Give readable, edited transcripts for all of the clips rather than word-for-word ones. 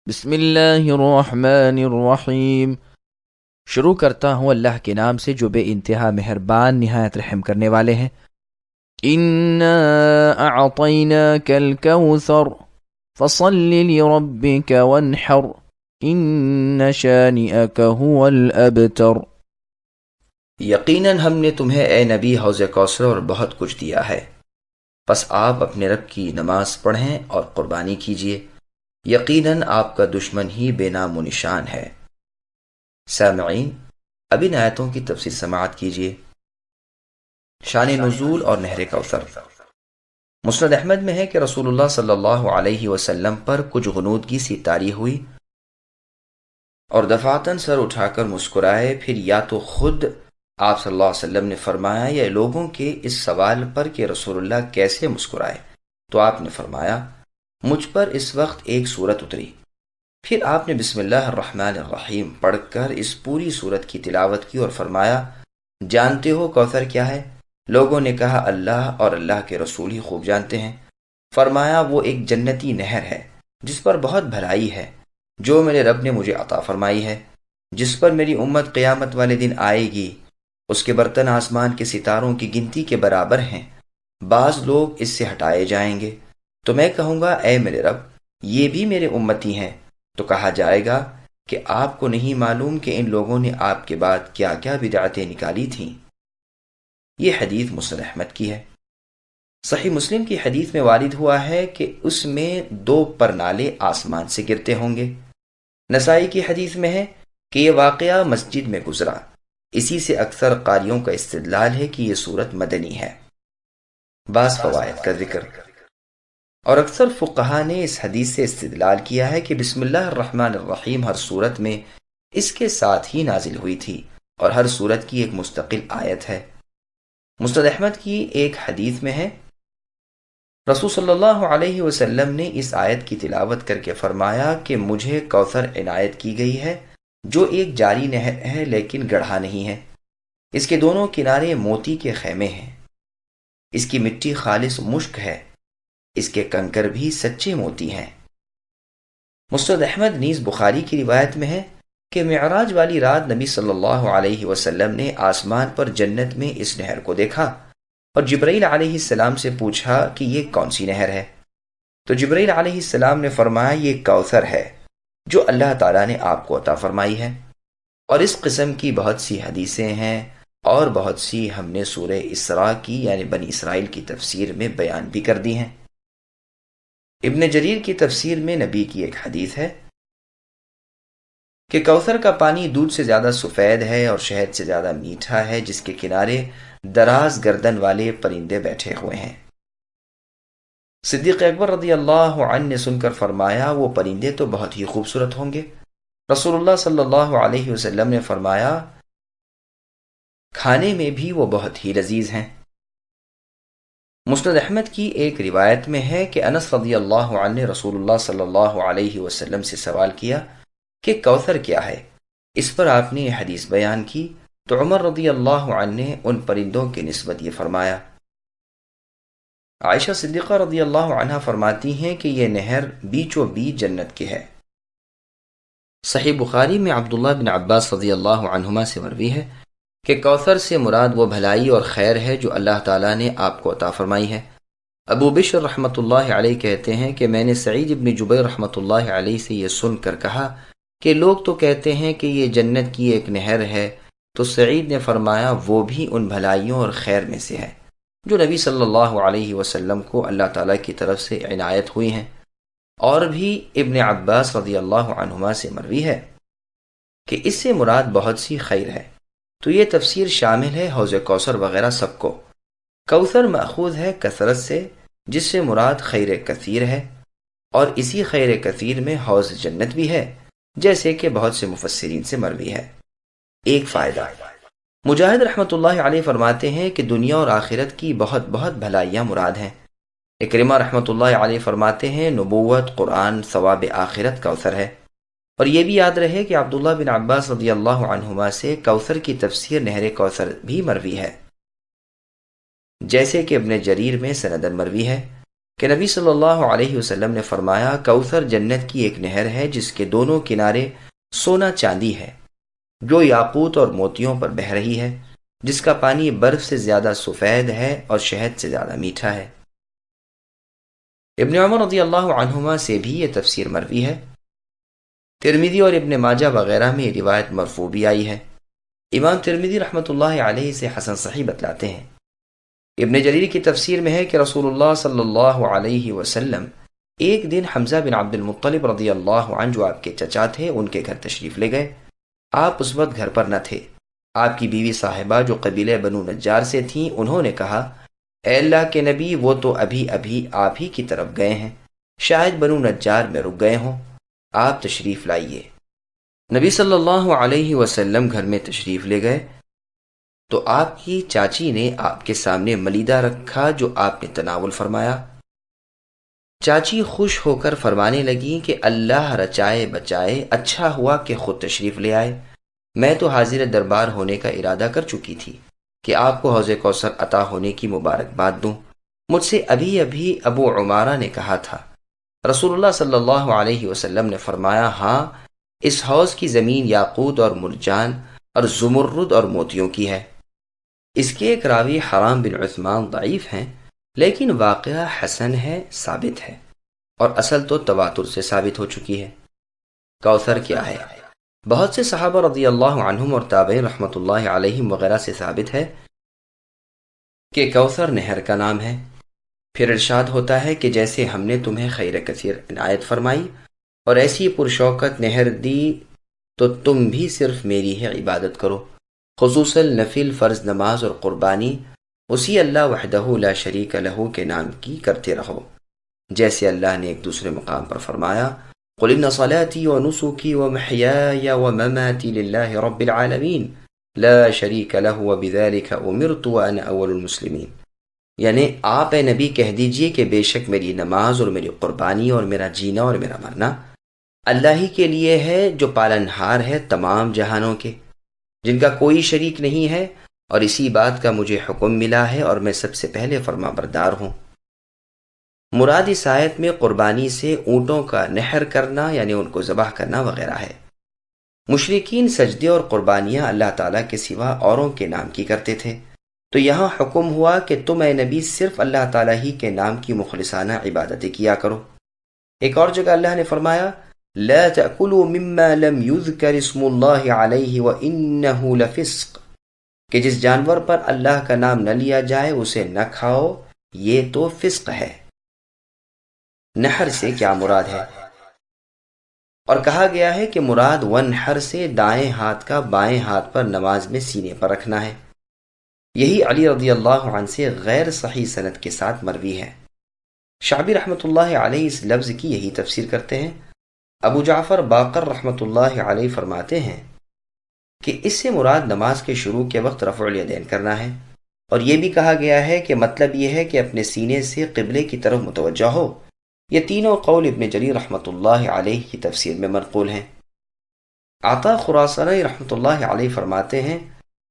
بسم اللہ الرحمن الرحیم۔ شروع کرتا ہوں اللہ کے نام سے جو بے انتہا مہربان نہایت رحم کرنے والے ہیں۔ انا اعطیناک الکوثر فصل لربک وانحر ان شانئک هو الابتر۔ یقیناً ہم نے تمہیں اے نبی حوض کوثر اور بہت کچھ دیا ہے، پس آپ اپنے رب کی نماز پڑھیں اور قربانی کیجیے، یقیناً آپ کا دشمن ہی بے نام و نشان ہے۔ سامعین، اب ان آیتوں کی تفصیل سماعت کیجیے۔ شان نزول اور نہر کوثر۔ مسند احمد میں ہے کہ رسول اللہ صلی اللہ علیہ وسلم پر کچھ غنودگی سی طاری ہوئی اور دفعتاً سر اٹھا کر مسکرائے، پھر یا تو خود آپ صلی اللہ علیہ وسلم نے فرمایا یا لوگوں کے اس سوال پر کہ رسول اللہ کیسے مسکرائے، تو آپ نے فرمایا مجھ پر اس وقت ایک سورت اتری، پھر آپ نے بسم اللہ الرحمن الرحیم پڑھ کر اس پوری سورت کی تلاوت کی اور فرمایا جانتے ہو کوثر کیا ہے؟ لوگوں نے کہا اللہ اور اللہ کے رسول ہی خوب جانتے ہیں۔ فرمایا وہ ایک جنتی نہر ہے جس پر بہت بھلائی ہے، جو میرے رب نے مجھے عطا فرمائی ہے، جس پر میری امت قیامت والے دن آئے گی، اس کے برتن آسمان کے ستاروں کی گنتی کے برابر ہیں، بعض لوگ اس سے ہٹائے جائیں گے، تو میں کہوں گا اے میرے رب یہ بھی میرے امتی ہیں، تو کہا جائے گا کہ آپ کو نہیں معلوم کہ ان لوگوں نے آپ کے بعد کیا کیا بدعتیں نکالی تھیں۔ یہ حدیث مسند احمد کی ہے۔ صحیح مسلم کی حدیث میں وارد ہوا ہے کہ اس میں 2 پرنالے آسمان سے گرتے ہوں گے۔ نسائی کی حدیث میں ہے کہ یہ واقعہ مسجد میں گزرا، اسی سے اکثر قاریوں کا استدلال ہے کہ یہ صورت مدنی ہے۔ بعض فوائد کا ذکر، اور اکثر فقہا نے اس حدیث سے استدلال کیا ہے کہ بسم اللہ الرحمن الرحیم ہر صورت میں اس کے ساتھ ہی نازل ہوئی تھی اور ہر صورت کی ایک مستقل آیت ہے۔ مسند احمد کی ایک حدیث میں ہے رسول صلی اللہ علیہ وسلم نے اس آیت کی تلاوت کر کے فرمایا کہ مجھے کوثر عنایت کی گئی ہے جو ایک جاری نہر ہے لیکن گڑھا نہیں ہے، اس کے دونوں کنارے موتی کے خیمے ہیں، اس کی مٹی خالص مشک ہے، اس کے کنکر بھی سچے موتی ہیں۔ مسند احمد نیز بخاری کی روایت میں ہے کہ معراج والی رات نبی صلی اللہ علیہ وسلم نے آسمان پر جنت میں اس نہر کو دیکھا اور جبرائیل علیہ السلام سے پوچھا کہ یہ کون سی نہر ہے؟ تو جبرائیل علیہ السلام نے فرمایا یہ کوثر ہے جو اللہ تعالیٰ نے آپ کو عطا فرمائی ہے، اور اس قسم کی بہت سی حدیثیں ہیں اور بہت سی ہم نے سورہ اسراء کی یعنی بنی اسرائیل کی تفسیر میں بیان بھی کر دی ہیں۔ ابن جریر کی تفسیر میں نبی کی ایک حدیث ہے کہ کوثر کا پانی دودھ سے زیادہ سفید ہے اور شہد سے زیادہ میٹھا ہے، جس کے کنارے دراز گردن والے پرندے بیٹھے ہوئے ہیں۔ صدیق اکبر رضی اللہ عنہ نے سن کر فرمایا وہ پرندے تو بہت ہی خوبصورت ہوں گے۔ رسول اللہ صلی اللہ علیہ وسلم نے فرمایا کھانے میں بھی وہ بہت ہی لذیذ ہیں۔ مسند احمد کی ایک روایت میں ہے کہ انس رضی اللہ عنہ نے رسول اللہ صلی اللہ علیہ وسلم سے سوال کیا کہ کوثر کیا ہے؟ اس پر آپ نے یہ حدیث بیان کی تو عمر رضی اللہ عنہ نے ان پرندوں کی نسبت یہ فرمایا۔ عائشہ صدیقہ رضی اللہ عنہ فرماتی ہیں کہ یہ نہر بیچوں بیچ جنت کی ہے۔ صحیح بخاری میں عبداللہ بن عباس رضی اللہ عنہما سے مروی ہے کہ کوثر سے مراد وہ بھلائی اور خیر ہے جو اللہ تعالیٰ نے آپ کو عطا فرمائی ہے۔ ابو بشر رحمۃ اللہ علیہ کہتے ہیں کہ میں نے سعید ابن جبیر رحمۃ اللہ علیہ سے یہ سن کر کہا کہ لوگ تو کہتے ہیں کہ یہ جنت کی ایک نہر ہے، تو سعید نے فرمایا وہ بھی ان بھلائیوں اور خیر میں سے ہے جو نبی صلی اللہ علیہ وسلم کو اللہ تعالیٰ کی طرف سے عنایت ہوئی ہیں۔ اور بھی ابن عباس رضی اللہ عنہما سے مروی ہے کہ اس سے مراد بہت سی خیر ہے، تو یہ تفسیر شامل ہے حوض کوثر وغیرہ سب کو۔ کوثر ماخوذ ہے کثرت سے، جس سے مراد خیر کثیر ہے، اور اسی خیر کثیر میں حوض جنت بھی ہے، جیسے کہ بہت سے مفسرین سے مروی ہے۔ ایک فائدہ، مجاہد رحمۃ اللہ علیہ فرماتے ہیں کہ دنیا اور آخرت کی بہت بہت بھلائیاں مراد ہیں۔ اکرمہ رحمۃ اللہ علیہ فرماتے ہیں نبوت، قرآن، ثواب آخرت کوثر ہے۔ اور یہ بھی یاد رہے کہ عبداللہ بن عباس رضی اللہ عنہما سے کوثر کی تفسیر نہر کوثر بھی مروی ہے، جیسے کہ ابن جریر میں سندن مروی ہے۔ کہ نبی صلی اللہ علیہ وسلم نے فرمایا، کوثر جنت کی ایک نہر ہے جس کے دونوں کنارے سونا چاندی ہے، جو یاقوت اور موتیوں پر بہہ رہی ہے، جس کا پانی برف سے زیادہ سفید ہے اور شہد سے زیادہ میٹھا ہے۔ ابن عمر رضی اللہ عنہما سے بھی یہ تفسیر مروی ہے۔ ترمذی اور ابن ماجہ وغیرہ میں یہ روایت مرفوع بھی آئی ہے۔ امام ترمذی رحمۃ اللہ علیہ سے حسن صحیح بتلاتے ہیں۔ ابن جریر کی تفسیر میں ہے کہ رسول اللہ صلی اللہ علیہ وسلم ایک دن حمزہ بن عبد المطلب رضی اللہ عنہ، جو آپ کے چچا تھے، ان کے گھر تشریف لے گئے۔ آپ اس وقت گھر پر نہ تھے۔ آپ کی بیوی صاحبہ جو قبیلہ بنو نجار سے تھیں، انہوں نے کہا، اے اللہ کے نبی، وہ تو ابھی آپ ہی کی طرف گئے ہیں، شاید بنو نجار میں رک گئے ہوں، آپ تشریف لائیے۔ نبی صلی اللہ علیہ وسلم گھر میں تشریف لے گئے تو آپ کی چاچی نے آپ کے سامنے ملیدہ رکھا جو آپ نے تناول فرمایا۔ چاچی خوش ہو کر فرمانے لگی کہ اللہ رچائے بچائے، اچھا ہوا کہ خود تشریف لے آئے، میں تو حاضر دربار ہونے کا ارادہ کر چکی تھی کہ آپ کو حوض کوثر عطا ہونے کی مبارکباد دوں۔ مجھ سے ابھی ابو عمارہ نے کہا تھا۔ رسول اللہ صلی اللہ علیہ وسلم نے فرمایا، ہاں، اس حوض کی زمین یاقوت اور مرجان اور زمرد اور موتیوں کی ہے۔ اس کے ایک راوی حرام بن عثمان ضعیف ہیں، لیکن واقعہ حسن ہے، ثابت ہے، اور اصل تو تواتر سے ثابت ہو چکی ہے۔ کوثر کیا ہے؟ بہت سے صحابہ رضی اللہ عنہم اور تابعین رحمۃ اللہ علیہم وغیرہ سے ثابت ہے کہ کوثر نہر کا نام ہے۔ پھر ارشاد ہوتا ہے کہ جیسے ہم نے تمہیں خیر کثیر عنایت فرمائی اور ایسی پرشوکت نہر دی، تو تم بھی صرف میری ہی عبادت کرو، خصوصاً نفل، فرض نماز اور قربانی اسی اللہ وحدہ لا شریک لہ کے نام کی کرتے رہو، جیسے اللہ نے ایک دوسرے مقام پر فرمایا، قل ان صلاتي ونسكي ومحياي ومماتي لله رب العالمین لا شریک لہ وبذلك امرت وانا اول المسلمین۔ یعنی آپ اے نبی کہہ دیجئے کہ بے شک میری نماز اور میری قربانی اور میرا جینا اور میرا مرنا اللہ ہی کے لیے ہے، جو پالنہار ہے تمام جہانوں کے، جن کا کوئی شریک نہیں ہے، اور اسی بات کا مجھے حکم ملا ہے اور میں سب سے پہلے فرما بردار ہوں۔ مراد اس آیت میں قربانی سے اونٹوں کا نحر کرنا، یعنی ان کو ذبح کرنا وغیرہ ہے۔ مشرکین سجدے اور قربانیاں اللہ تعالیٰ کے سوا اوروں کے نام کی کرتے تھے، تو یہاں حکم ہوا کہ تم اے نبی صرف اللہ تعالیٰ ہی کے نام کی مخلصانہ عبادتیں کیا کرو۔ ایک اور جگہ اللہ نے فرمایا، لا تأکلوا مما لم یذکر اسم اللہ علیہ وانہ لفسق، کہ جس جانور پر اللہ کا نام نہ لیا جائے اسے نہ کھاؤ، یہ تو فسق ہے۔ نحر سے کیا مراد ہے؟ اور کہا گیا ہے کہ مراد ونحر سے دائیں ہاتھ کا بائیں ہاتھ پر نماز میں سینے پر رکھنا ہے۔ یہی علی رضی اللہ عنہ سے غیر صحیح سند کے ساتھ مروی ہے۔ شعبی رحمۃ اللہ علیہ اس لفظ کی یہی تفسیر کرتے ہیں۔ ابو جعفر باقر رحمۃ اللہ علیہ فرماتے ہیں کہ اس سے مراد نماز کے شروع کے وقت رفع الیدین کرنا ہے، اور یہ بھی کہا گیا ہے کہ مطلب یہ ہے کہ اپنے سینے سے قبلے کی طرف متوجہ ہو۔ یہ تینوں قول ابن جریر رحمۃ اللہ علیہ کی تفسیر میں منقول ہیں۔ عطا خراسانی رحمۃ اللہ علیہ فرماتے ہیں،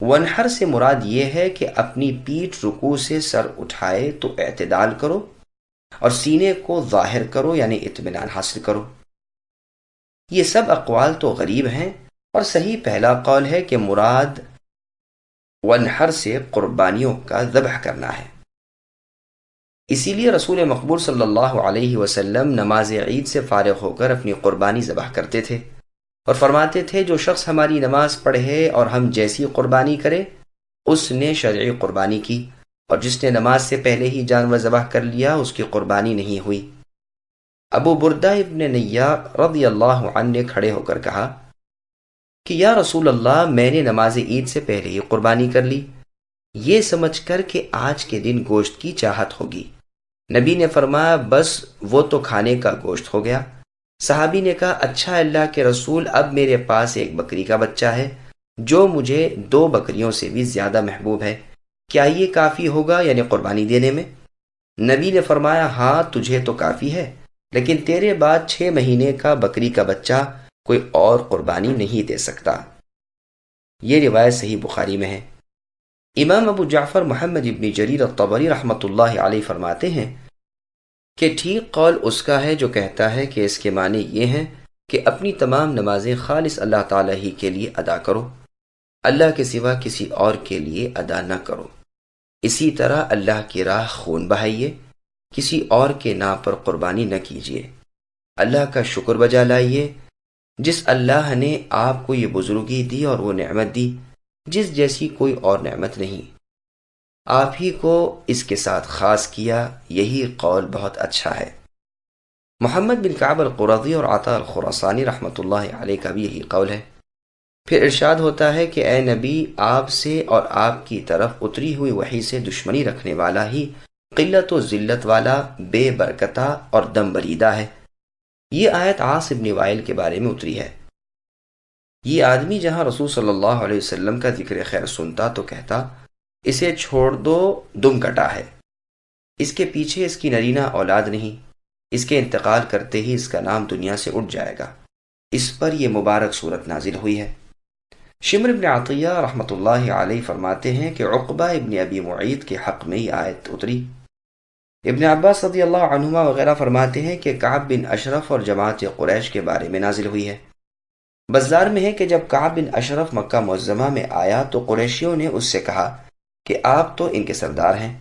ونحر سے مراد یہ ہے کہ اپنی پیٹھ رکوع سے سر اٹھائے تو اعتدال کرو اور سینے کو ظاہر کرو، یعنی اطمینان حاصل کرو۔ یہ سب اقوال تو غریب ہیں، اور صحیح پہلا قول ہے کہ مراد ونحر سے قربانیوں کا ذبح کرنا ہے۔ اسی لیے رسول مقبول صلی اللہ علیہ وسلم نماز عید سے فارغ ہو کر اپنی قربانی ذبح کرتے تھے اور فرماتے تھے، جو شخص ہماری نماز پڑھے اور ہم جیسی قربانی کرے اس نے شرعی قربانی کی، اور جس نے نماز سے پہلے ہی جانور ذبح کر لیا اس کی قربانی نہیں ہوئی۔ ابو بردہ ابن نیار رضی اللہ عنہ نے کھڑے ہو کر کہا کہ یا رسول اللہ، میں نے نماز عید سے پہلے ہی قربانی کر لی، یہ سمجھ کر کہ آج کے دن گوشت کی چاہت ہوگی۔ نبی نے فرمایا، بس وہ تو کھانے کا گوشت ہو گیا۔ صحابی نے کہا، اچھا اللہ کے رسول، اب میرے پاس ایک بکری کا بچہ ہے جو مجھے 2 بکریوں سے بھی زیادہ محبوب ہے، کیا یہ کافی ہوگا یعنی قربانی دینے میں؟ نبی نے فرمایا، ہاں تجھے تو کافی ہے، لیکن تیرے بعد 6 مہینے کا بکری کا بچہ کوئی اور قربانی نہیں دے سکتا۔ یہ روایت صحیح بخاری میں ہے۔ امام ابو جعفر محمد ابن جریر الطبری رحمۃ اللہ علیہ فرماتے ہیں کہ ٹھیک قول اس کا ہے جو کہتا ہے کہ اس کے معنی یہ ہیں کہ اپنی تمام نمازیں خالص اللہ تعالیٰ ہی کے لیے ادا کرو، اللہ کے سوا کسی اور کے لیے ادا نہ کرو۔ اسی طرح اللہ کی راہ خون بہائیے، کسی اور کے نام پر قربانی نہ کیجیے۔ اللہ کا شکر بجا لائیے جس اللہ نے آپ کو یہ بزرگی دی اور وہ نعمت دی جس جیسی کوئی اور نعمت نہیں، آپ ہی کو اس کے ساتھ خاص کیا، یہی قول بہت اچھا ہے۔ محمد بن کعب القرظی اور عطا الخراسانی رحمۃ اللہ علیہ کا بھی یہی قول ہے۔ پھر ارشاد ہوتا ہے کہ اے نبی، آپ سے اور آپ کی طرف اتری ہوئی وحی سے دشمنی رکھنے والا ہی قلت و ذلت والا، بے برکتہ اور دم بریدہ ہے۔ یہ آیت عاص بن وائل کے بارے میں اتری ہے۔ یہ آدمی جہاں رسول صلی اللہ علیہ وسلم کا ذکر خیر سنتا تو کہتا، اسے چھوڑ دو، دم کٹا ہے، اس کے پیچھے اس کی نرینہ اولاد نہیں، اس کے انتقال کرتے ہی اس کا نام دنیا سے اٹھ جائے گا۔ اس پر یہ مبارک صورت نازل ہوئی ہے۔ شمر ابن عطیہ رحمۃ اللہ علیہ فرماتے ہیں کہ عقبہ ابن ابی معیط کے حق میں یہ آیت اتری۔ ابن عباس رضی اللہ عنہما وغیرہ فرماتے ہیں کہ کعب بن اشرف اور جماعت قریش کے بارے میں نازل ہوئی ہے۔ بزار میں ہے کہ جب کعب بن اشرف مکہ معظمہ میں آیا تو قریشیوں نے اس سے کہا کہ آپ تو ان کے سردار ہیں،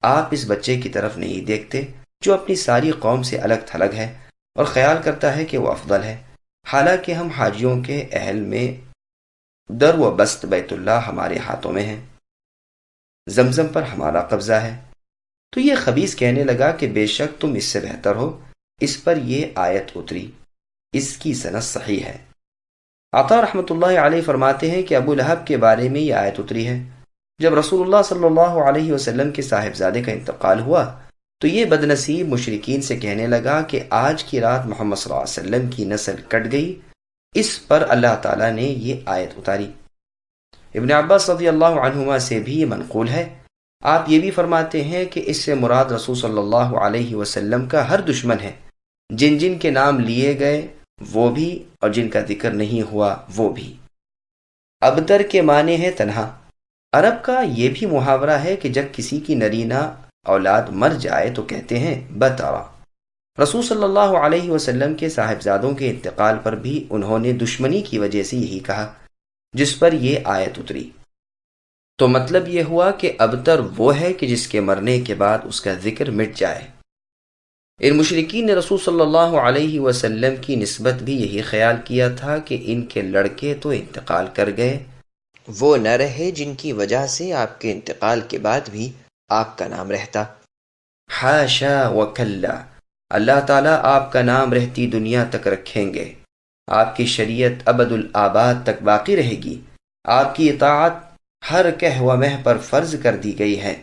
آپ اس بچے کی طرف نہیں دیکھتے جو اپنی ساری قوم سے الگ تھلگ ہے اور خیال کرتا ہے کہ وہ افضل ہے، حالانکہ ہم حاجیوں کے اہل میں در و بست بیت اللہ ہمارے ہاتھوں میں ہے، زمزم پر ہمارا قبضہ ہے۔ تو یہ خبیث کہنے لگا کہ بے شک تم اس سے بہتر ہو۔ اس پر یہ آیت اتری، اس کی سند صحیح ہے۔ عطا رحمۃ اللہ علیہ فرماتے ہیں کہ ابو لہب کے بارے میں یہ آیت اتری ہے۔ جب رسول اللہ صلی اللہ علیہ وسلم کے صاحبزادے کا انتقال ہوا تو یہ بدنصیب مشرکین سے کہنے لگا کہ آج کی رات محمد صلی اللہ علیہ وسلم کی نسل کٹ گئی۔ اس پر اللہ تعالیٰ نے یہ آیت اتاری۔ ابن عباس رضی اللہ عنہما سے بھی یہ منقول ہے۔ آپ یہ بھی فرماتے ہیں کہ اس سے مراد رسول صلی اللہ علیہ وسلم کا ہر دشمن ہے، جن جن کے نام لیے گئے وہ بھی اور جن کا ذکر نہیں ہوا وہ بھی۔ ابتر کے معنی ہے تنہا۔ عرب کا یہ بھی محاورہ ہے کہ جب کسی کی نرینہ اولاد مر جائے تو کہتے ہیں بتارا۔ رسول صلی اللہ علیہ وسلم کے صاحبزادوں کے انتقال پر بھی انہوں نے دشمنی کی وجہ سے یہی کہا، جس پر یہ آیت اتری۔ تو مطلب یہ ہوا کہ ابتر وہ ہے کہ جس کے مرنے کے بعد اس کا ذکر مٹ جائے۔ ان مشرکین نے رسول صلی اللہ علیہ وسلم کی نسبت بھی یہی خیال کیا تھا کہ ان کے لڑکے تو انتقال کر گئے، وہ نہ رہے جن کی وجہ سے آپ کے انتقال کے بعد بھی آپ کا نام رہتا۔ حاشا وکلا، اللہ تعالیٰ آپ کا نام رہتی دنیا تک رکھیں گے، آپ کی شریعت ابد الآباد تک باقی رہے گی، آپ کی اطاعت ہر کہہ و مہ پر فرض کر دی گئی ہے۔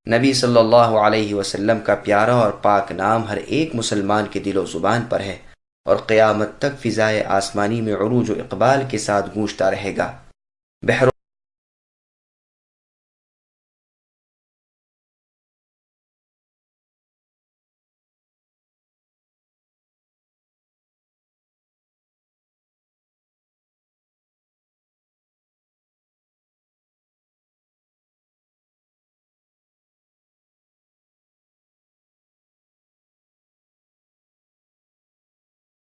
نبی صلی اللہ علیہ وسلم کا پیارا اور پاک نام ہر ایک مسلمان کے دل و زبان پر ہے اور قیامت تک فضائے آسمانی میں عروج و اقبال کے ساتھ گونجتا رہے گا۔ بحر